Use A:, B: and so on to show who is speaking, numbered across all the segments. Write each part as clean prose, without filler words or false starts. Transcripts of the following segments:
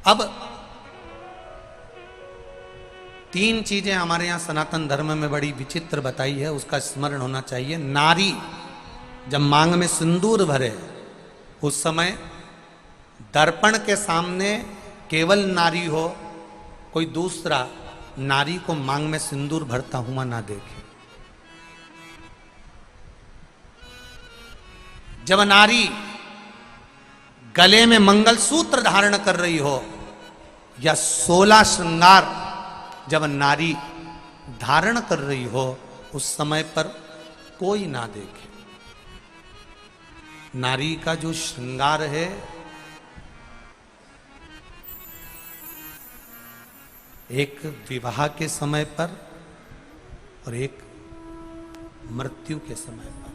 A: अब तीन चीजें हमारे यहां सनातन धर्म में बड़ी विचित्र बताई है, उसका स्मरण होना चाहिए। नारी जब मांग में सिंदूर भरे उस समय दर्पण के सामने केवल नारी हो, कोई दूसरा नारी को मांग में सिंदूर भरता हुआ ना देखे। जब नारी गले में मंगलसूत्र धारण कर रही हो या 16 श्रृंगार जब नारी धारण कर रही हो, उस समय पर कोई ना देखे। नारी का जो श्रृंगार है एक विवाह के समय पर और एक मृत्यु के समय पर।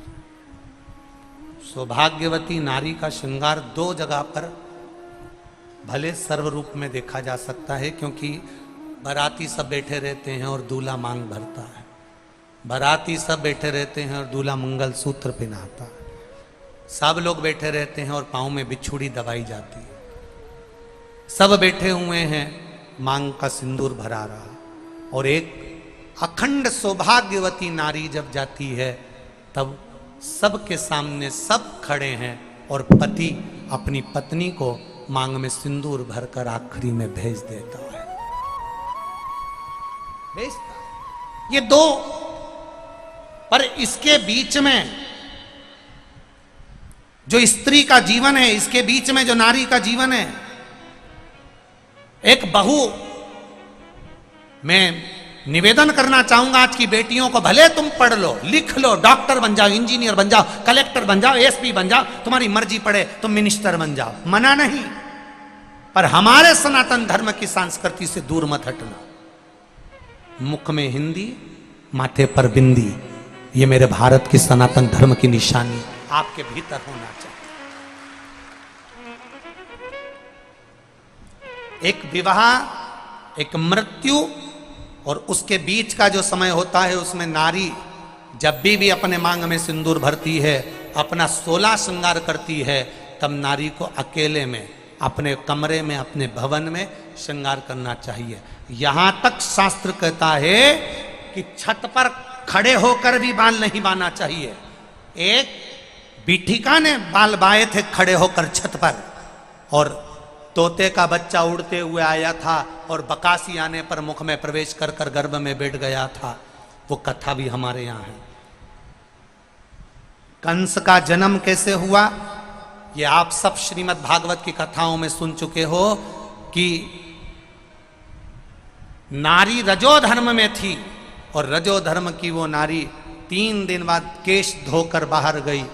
A: सौभाग्यवती नारी का श्रृंगार दो जगह पर भले सर्व रूप में देखा जा सकता है, क्योंकि बाराती सब बैठे रहते हैं और दूल्हा मांग भरता है, बाराती सब बैठे रहते हैं और दूल्हा मंगलसूत्र पहनाता है, सब लोग बैठे रहते हैं और पांव में बिछुड़ी दबाई जाती है, सब बैठे हुए हैं, मांग का सिंदूर भरा रहा। और एक अखंड सौभाग्यवती नारी जब जाती है तब सबके सामने सब खड़े हैं और पति अपनी पत्नी को मांग में सिंदूर भरकर आखिरी में भेज देता है, भेजता है। ये दो, पर इसके बीच में जो स्त्री का जीवन है, इसके बीच में जो नारी का जीवन है, एक बहू, मैं निवेदन करना चाहूंगा आज की बेटियों को, भले तुम पढ़ लो, लिख लो, डॉक्टर बन जाओ, इंजीनियर बन जाओ, कलेक्टर बन जाओ, एसपी बन जाओ, तुम्हारी मर्जी पड़े तुम मिनिस्टर बन जाओ, मना नहीं, पर हमारे सनातन धर्म की संस्कृति से दूर मत हटना। मुख में हिंदी, माथे पर बिंदी, ये मेरे भारत की सनातन धर्म की निशानी आपके भीतर होना चाहिए। एक विवाह, एक मृत्यु और उसके बीच का जो समय होता है, उसमें नारी जब भी अपने मांग में सिंदूर भरती है, अपना 16 श्रृंगार करती है, तब नारी को अकेले में अपने कमरे में, अपने भवन में श्रृंगार करना चाहिए। यहां तक शास्त्र कहता है कि छत पर खड़े होकर भी बाल नहीं बांधना चाहिए। एक बीठिका ने बाल बाए थे खड़े होकर छत पर, और तोते का बच्चा उड़ते हुए आया था और बकासी आने पर मुख में प्रवेश कर कर गर्भ में बैठ गया था। वो कथा भी हमारे यहां है। कंस का जन्म कैसे हुआ, ये आप सब श्रीमद् भागवत की कथाओं में सुन चुके हो कि नारी रजो धर्म में थी और रजो धर्म की वो नारी 3 दिन बाद केश धोकर बाहर गई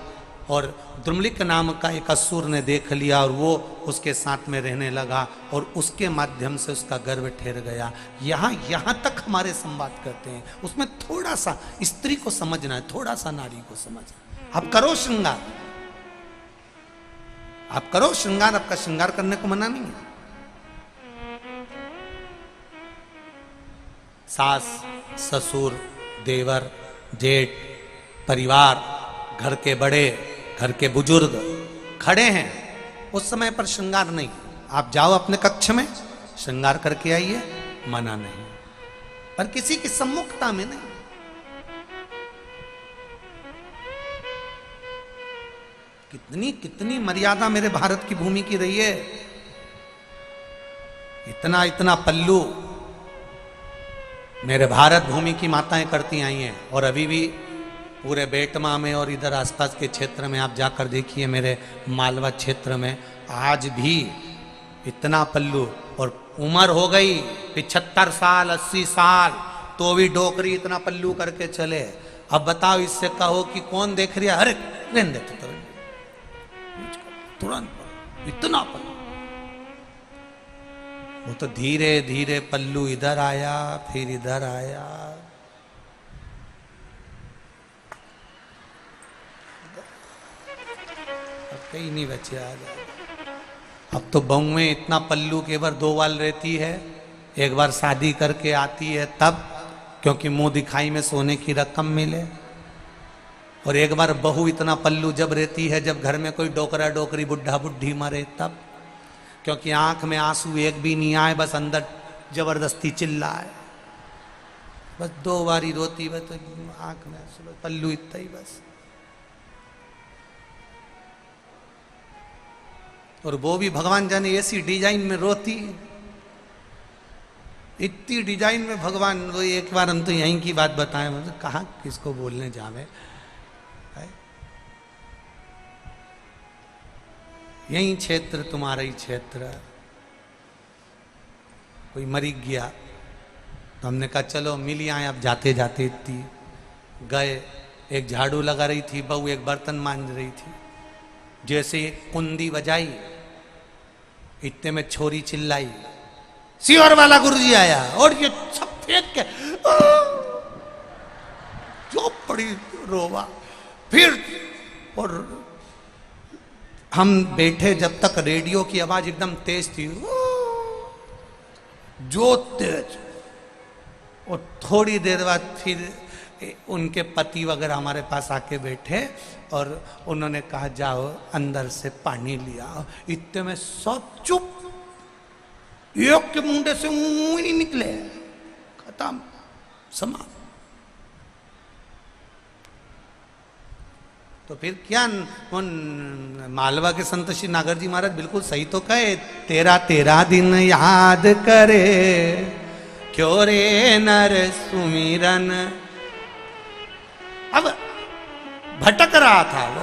A: और द्रुमलिक नाम का एक असुर ने देख लिया और वो उसके साथ में रहने लगा और उसके माध्यम से उसका गर्भ ठहर गया। यहाँ तक हमारे संवाद करते हैं, उसमें थोड़ा सा स्त्री को समझना है, थोड़ा सा नारी को समझना। आप करो श्रृंगार, आप करो श्रृंगार, आपका श्रृंगार करने को मना नहीं है। सास, ससुर, देवर, जेठ, परिवार, घर के बड़े, घर के बुजुर्ग खड़े हैं, उस समय पर श्रृंगार नहीं। आप जाओ अपने कक्ष में, श्रृंगार करके आइए, मना नहीं, पर किसी की सम्मुखता में नहीं। कितनी कितनी मर्यादा मेरे भारत की भूमि की रही है। इतना इतना पल्लू मेरे भारत भूमि की माताएं करती आई हैं, और अभी भी पूरे बेटमा में और इधर आसपास के क्षेत्र में आप जाकर देखिए, मेरे मालवा क्षेत्र में आज भी इतना पल्लू, और उम्र हो गई 75 साल 80 साल, तो भी डोकरी इतना पल्लू करके चले। अब बताओ, इससे कहो कि कौन देख रही है, अरे रहने देते तुरंत इतना पल्लू। वो तो धीरे धीरे पल्लू इधर आया, फिर इधर आया, कहीं नहीं बचे आ गए। अब तो बहुएं इतना पल्लू के बार 2 बाल रहती है, एक बार शादी करके आती है तब, क्योंकि मुंह दिखाई में सोने की रकम मिले, और एक बार बहू इतना पल्लू जब रहती है जब घर में कोई डोकरा डोकरी बुढ़ा बुढ़ी मरे तब। क्योंकि आंख में आंसू एक भी नहीं आए, बस अंदर जबरदस्ती चिल्लाए, बस 2 बारी रोती, बस तो आंख में आंसू, बस पल्लू इतना ही बस। और वो भी भगवान जाने ऐसी डिजाइन में रोती, इतनी डिजाइन में भगवान। वो एक बार हम तो यहीं की बात बताएं, मतलब कहाँ किसको बोलने जावे, यही क्षेत्र, तुम्हारा ही क्षेत्र। कोई मरी गया तो हमने कहा चलो मिल आए। अब जाते जाते इतनी गए, एक झाड़ू लगा रही थी बहू, एक बर्तन मांज रही थी, जैसे कुंदी बजाई इतने में छोरी चिल्लाई, सियोर वाला गुरुजी आया, और ये सब फेंक के जो पड़ी रोवा। फिर और हम बैठे जब तक रेडियो की आवाज एकदम तेज थी, जो तेज। और थोड़ी देर बाद फिर उनके पति वगैरह हमारे पास आके बैठे और उन्होंने कहा जाओ अंदर से पानी लिया। इतने में सब चुप, एक के मुंडे से मुंह नहीं निकले, खत्म, समाप्त। तो फिर क्या, उन मालवा के संत श्री नागर जी महाराज बिल्कुल सही तो कहे, तेरा तेरा दिन याद करे क्यों रे नर सुमिरन। अब भटक रहा था वो,